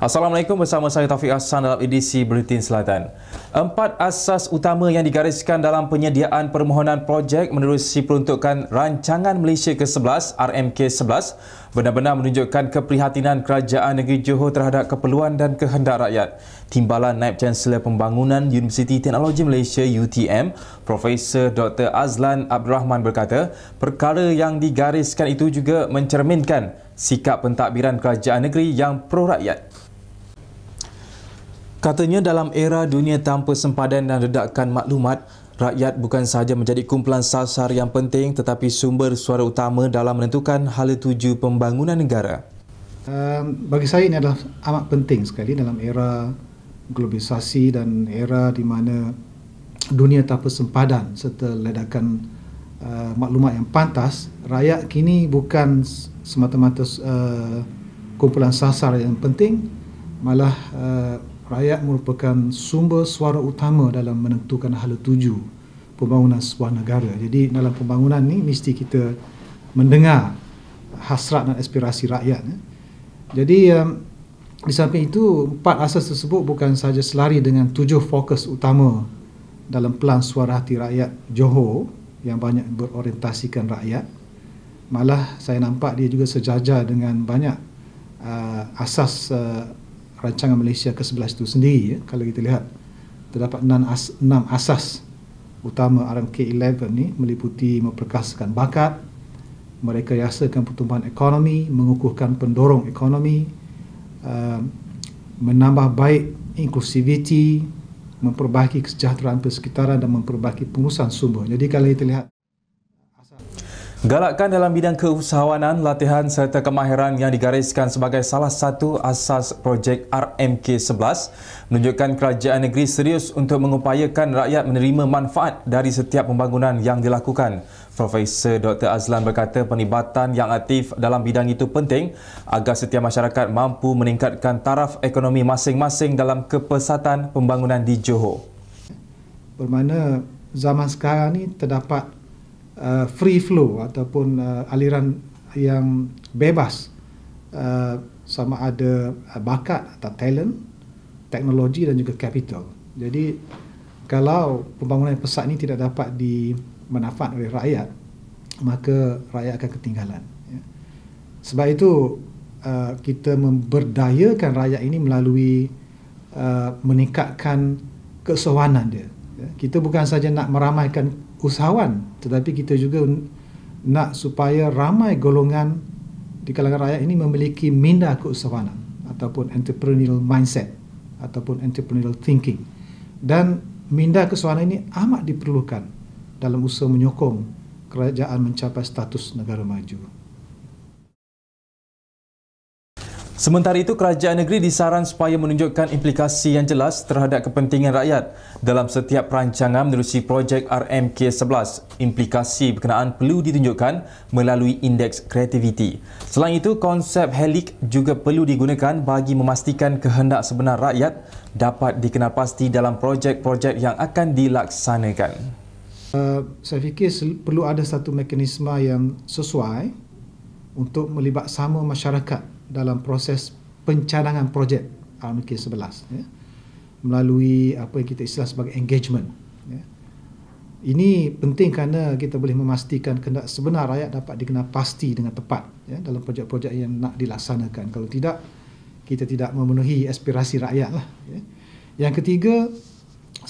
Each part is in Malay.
Assalamualaikum, bersama saya Taufik Hassan dalam edisi Buletin Selatan. 4 asas utama yang digariskan dalam penyediaan permohonan projek menerusi peruntukan Rancangan Malaysia ke-11 RMK11 benar-benar menunjukkan keprihatinan Kerajaan Negeri Johor terhadap keperluan dan kehendak rakyat. Timbalan Naib Chancellor Pembangunan Universiti Teknologi Malaysia UTM, Profesor Dr. Azlan Abdul Rahman berkata, perkara yang digariskan itu juga mencerminkan sikap pentadbiran kerajaan negeri yang pro-rakyat. Katanya, dalam era dunia tanpa sempadan dan redakan maklumat, rakyat bukan sahaja menjadi kumpulan sasar yang penting tetapi sumber suara utama dalam menentukan hala tuju pembangunan negara. Bagi saya ini adalah amat penting sekali dalam era globalisasi dan era di mana dunia tanpa sempadan serta ledakan maklumat yang pantas. Rakyat kini bukan semata-mata kumpulan sasar yang penting, malah rakyat merupakan sumber suara utama dalam menentukan hala tuju pembangunan sebuah negara. Jadi dalam pembangunan ni mesti kita mendengar hasrat dan aspirasi rakyat. Jadi di samping itu, 4 asas tersebut bukan sahaja selari dengan 7 fokus utama dalam pelan suara hati rakyat Johor yang banyak berorientasikan rakyat. Malah saya nampak dia juga sejajar dengan banyak asas Rancangan Malaysia ke-11 itu sendiri. Kalau kita lihat, terdapat 6 asas utama RMK11 ni, meliputi memperkasakan bakat, merekayasakan pertumbuhan ekonomi, mengukuhkan pendorong ekonomi, menambah baik inklusiviti, memperbaiki kesejahteraan persekitaran dan memperbaiki pengurusan sumber. Jadi kalau kita lihat Galakkan dalam bidang keusahawanan, latihan serta kemahiran yang digariskan sebagai salah satu asas projek RMK11 menunjukkan kerajaan negeri serius untuk mengupayakan rakyat menerima manfaat dari setiap pembangunan yang dilakukan. Profesor Dr. Azlan berkata penglibatan yang aktif dalam bidang itu penting agar setiap masyarakat mampu meningkatkan taraf ekonomi masing-masing dalam kepesatan pembangunan di Johor. Bermakna zaman sekarang ni terdapat free flow ataupun aliran yang bebas, sama ada bakat atau talent, teknologi dan juga capital. Jadi kalau pembangunan pesat ini tidak dapat dimanfaatkan oleh rakyat, maka rakyat akan ketinggalan. Sebab itu kita memberdayakan rakyat ini melalui meningkatkan keusahawanan dia. Kita bukan saja nak meramaikan usahawan, tetapi kita juga nak supaya ramai golongan di kalangan rakyat ini memiliki minda keusahawanan ataupun entrepreneurial mindset ataupun entrepreneurial thinking. Dan minda keusahawanan ini amat diperlukan dalam usaha menyokong kerajaan mencapai status negara maju. Sementara itu, kerajaan negeri disaran supaya menunjukkan implikasi yang jelas terhadap kepentingan rakyat dalam setiap perancangan menerusi projek RMK11. Implikasi berkenaan perlu ditunjukkan melalui indeks kreativiti. Selain itu, konsep helik juga perlu digunakan bagi memastikan kehendak sebenar rakyat dapat dikenal pasti dalam projek-projek yang akan dilaksanakan. Saya fikir perlu ada satu mekanisme yang sesuai untuk melibat sama masyarakat dalam proses pencadangan projek RMK11, melalui apa yang kita istilah sebagai engagement. Ini penting kerana kita boleh memastikan kehendak sebenar rakyat dapat dikenal pasti dengan tepat dalam projek-projek yang nak dilaksanakan. Kalau tidak, kita tidak memenuhi aspirasi rakyat lah. Yang ketiga,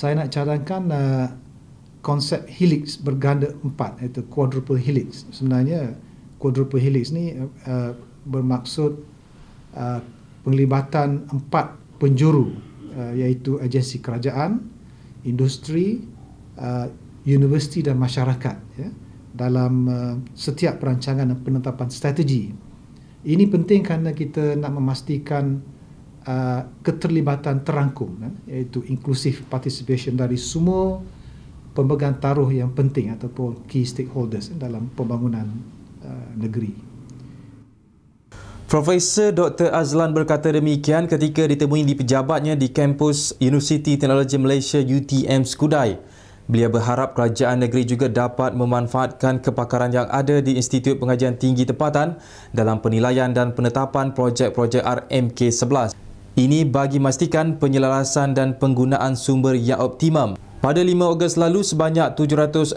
saya nak cadangkan konsep helix berganda 4, iaitu quadruple helix. Sebenarnya quadruple helix ni bermaksud penglibatan 4 penjuru, iaitu agensi kerajaan, industri, universiti dan masyarakat dalam setiap perancangan dan penetapan strategi. Ini penting kerana kita nak memastikan keterlibatan terangkum, iaitu inclusive participation dari semua pemegang taruh yang penting ataupun key stakeholders dalam pembangunan negeri. Profesor Dr. Azlan berkata demikian ketika ditemui di pejabatnya di kampus Universiti Teknologi Malaysia UTM Skudai. Beliau berharap kerajaan negeri juga dapat memanfaatkan kepakaran yang ada di Institut Pengajian Tinggi Tempatan dalam penilaian dan penetapan projek-projek RMK11. Ini bagi memastikan penyelarasan dan penggunaan sumber yang optimum. Pada 5 Ogos lalu, sebanyak 762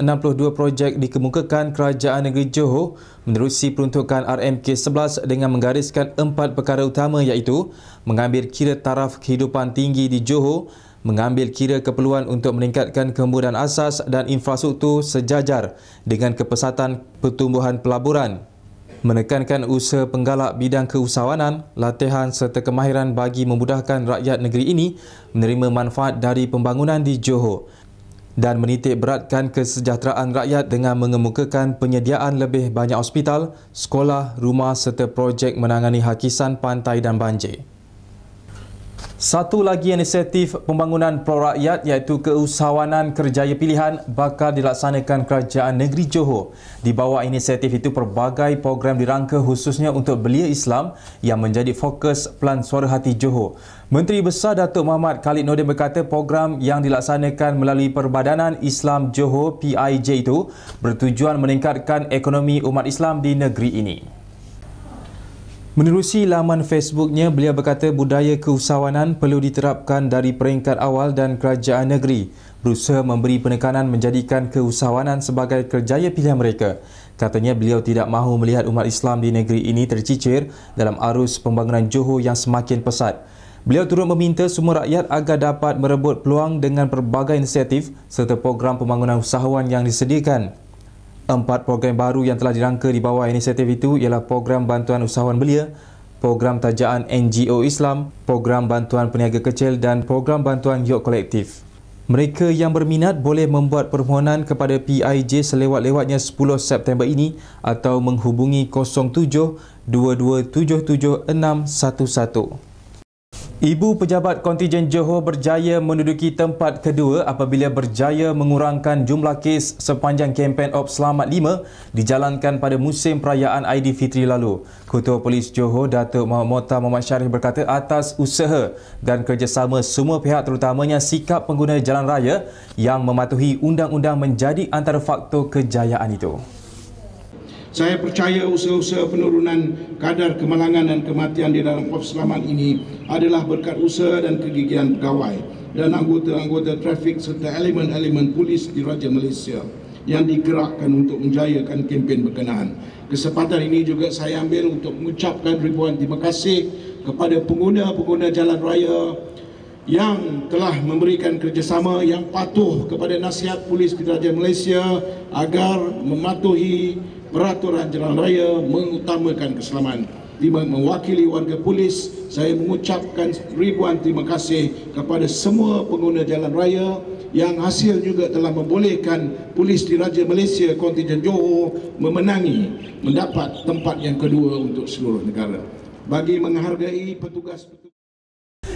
projek dikemukakan Kerajaan Negeri Johor menerusi peruntukan RMK11 dengan menggariskan 4 perkara utama iaitu mengambil kira taraf kehidupan tinggi di Johor, mengambil kira keperluan untuk meningkatkan kemudahan asas dan infrastruktur sejajar dengan kepesatan pertumbuhan pelaburan, menekankan usaha penggalak bidang keusahawanan, latihan serta kemahiran bagi memudahkan rakyat negeri ini menerima manfaat dari pembangunan di Johor, dan menitik beratkan kesejahteraan rakyat dengan mengemukakan penyediaan lebih banyak hospital, sekolah, rumah serta projek menangani hakisan pantai dan banjir. Satu lagi inisiatif pembangunan pro-rakyat iaitu keusahawanan kerjaya pilihan bakal dilaksanakan Kerajaan Negeri Johor. Di bawah inisiatif itu, pelbagai program dirangka khususnya untuk belia Islam yang menjadi fokus Pelan Suara Hati Johor. Menteri Besar Datuk Muhammad Khalid Nordin berkata program yang dilaksanakan melalui Perbadanan Islam Johor PIJ itu bertujuan meningkatkan ekonomi umat Islam di negeri ini. Menerusi laman Facebooknya, beliau berkata budaya keusahawanan perlu diterapkan dari peringkat awal dan kerajaan negeri berusaha memberi penekanan menjadikan keusahawanan sebagai kerjaya pilihan mereka. Katanya beliau tidak mahu melihat umat Islam di negeri ini tercicir dalam arus pembangunan Johor yang semakin pesat. Beliau turut meminta semua rakyat agar dapat merebut peluang dengan pelbagai inisiatif serta program pembangunan usahawan yang disediakan. 4 program baru yang telah dirangka di bawah inisiatif itu ialah program bantuan usahawan belia, program tajaan NGO Islam, program bantuan peniaga kecil dan program bantuan yacht kolektif. Mereka yang berminat boleh membuat permohonan kepada PIJ selewat-lewatnya 10 September ini atau menghubungi 07 2277 611. Ibu Pejabat Kontijen Johor berjaya menduduki tempat kedua apabila berjaya mengurangkan jumlah kes sepanjang kempen Op Selamat 5 dijalankan pada musim perayaan Aidilfitri lalu. Ketua Polis Johor, Datuk Mohtar Muhammad Sharif berkata atas usaha dan kerjasama semua pihak terutamanya sikap pengguna jalan raya yang mematuhi undang-undang menjadi antara faktor kejayaan itu. Saya percaya usaha-usaha penurunan kadar kemalangan dan kematian di dalam Op Selamat ini adalah berkat usaha dan kegigihan pegawai dan anggota-anggota trafik serta elemen-elemen polis di Raja Malaysia yang digerakkan untuk menjayakan kempen berkenaan. Kesempatan ini juga saya ambil untuk mengucapkan ribuan terima kasih kepada pengguna-pengguna jalan raya yang telah memberikan kerjasama yang patuh kepada nasihat polis di Raja Malaysia agar mematuhi peraturan jalan raya mengutamakan keselamatan. Mewakili warga polis, saya mengucapkan ribuan terima kasih kepada semua pengguna jalan raya yang hasil juga telah membolehkan polis di Raja Malaysia Kontijen Johor mendapat tempat yang kedua untuk seluruh negara. Bagi menghargai petugas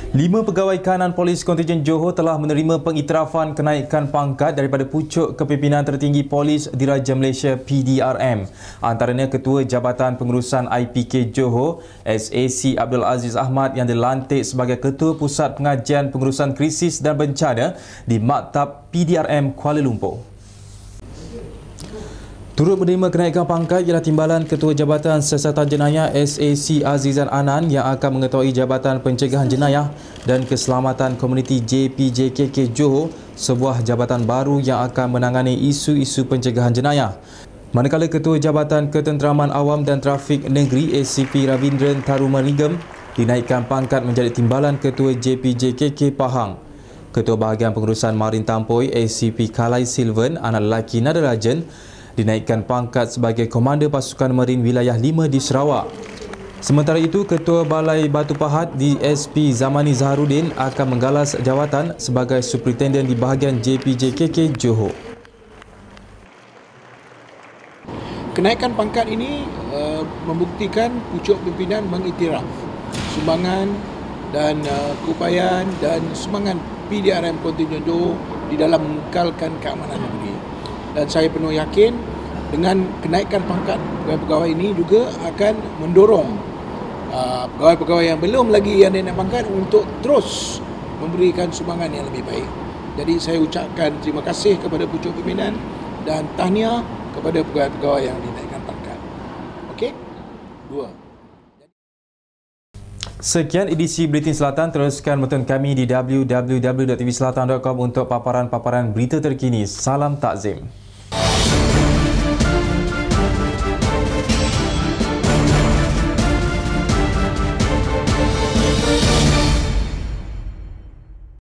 5 pegawai kanan Polis Kontijen Johor telah menerima pengiktirafan kenaikan pangkat daripada pucuk kepimpinan tertinggi Polis Diraja Malaysia PDRM. Antaranya Ketua Jabatan Pengurusan IPK Johor, SAC Abdul Aziz Ahmad yang dilantik sebagai Ketua Pusat Pengajian Pengurusan Krisis dan Bencana di Maktab PDRM Kuala Lumpur. Turut menerima kenaikan pangkat ialah Timbalan Ketua Jabatan Siasatan Jenayah SAC Azizan Anan yang akan mengetahui Jabatan Pencegahan Jenayah dan Keselamatan Komuniti JPJKK Johor, sebuah jabatan baru yang akan menangani isu-isu pencegahan jenayah. Manakala Ketua Jabatan Ketenteraman Awam dan Trafik Negeri ACP Ravindran Tharumanigam dinaikkan pangkat menjadi Timbalan Ketua JPJKK Pahang. Ketua Bahagian Pengurusan Marin Tampoi ACP Kalai Silvan anak lelaki Nadarajan dinaikkan pangkat sebagai Komander Pasukan Marin Wilayah 5 di Sarawak. Sementara itu, Ketua Balai Batu Pahat di SP Zamani Zaharuddin akan menggalas jawatan sebagai Superintendent di bahagian JPJKK Johor. Kenaikan pangkat ini membuktikan pucuk pimpinan mengiktiraf sumbangan dan keupayaan dan sumbangan PDRM Kontijen Johor di dalam mengekalkan keamanan negeri. Dan saya penuh yakin dengan kenaikan pangkat pegawai-pegawai ini juga akan mendorong pegawai-pegawai yang belum lagi yang dinaik pangkat untuk terus memberikan sumbangan yang lebih baik. Jadi saya ucapkan terima kasih kepada pucuk pimpinan dan tahniah kepada pegawai-pegawai yang dinaikkan pangkat. Okey? 2. Sekian edisi Buletin Selatan. Teruskan menonton kami di www.tvselatan.com untuk paparan-paparan berita terkini. Salam takzim.